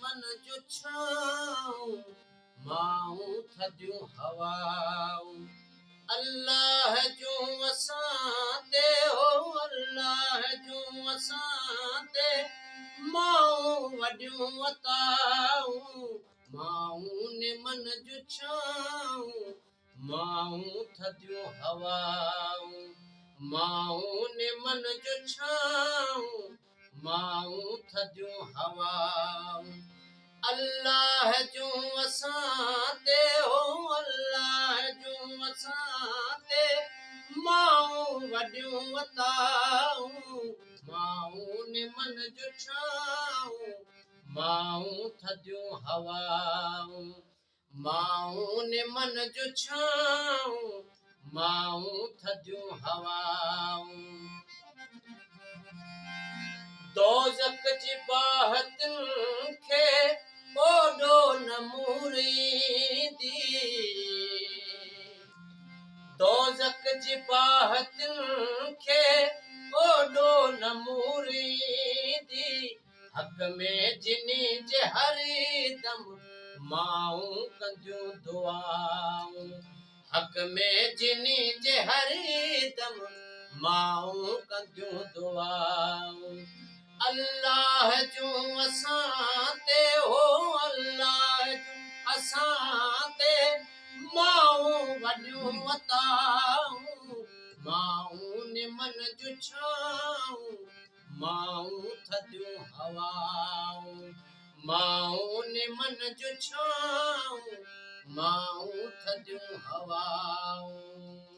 मन जो छाऊं माऊं थदियूं हवाऊं अल्लाह जूं असां ते हो अल्लाह जूं असां ते माऊं वॾियूं अताऊं माऊं निमन जो छाऊं माऊं थदियूं हवाऊं माऊं निमन जो छाऊं माऊं थदियूं हवाऊं अल्लाह जूं असां ते हो अल्लाह जूं असां ते माऊं वॾियूं अताऊं माऊं निमन जो छाऊं माऊं थदियूं हवाऊं माऊं निमन जो छाऊं माऊं थदियूं हवाऊं दोज़ख जी बाहतुनि खे ओॾो न मूरींदी दोज़ख जी बाहतुनि खे ओॾो न मूरींदी हक़ में जिनी जे हरदम माऊं कंदियूं दुआऊं हक़ में जिनी जे हरदम माऊं कंदियूं दुआऊं अल्लाह जूं असां ते हो अल्लाह जूं असां ते माऊं वॾियूं अताऊं माऊं निमन जो छाऊं माऊं थदियूं हवाऊं माऊं निमन जो छाऊं माऊं थदियूं हवाऊं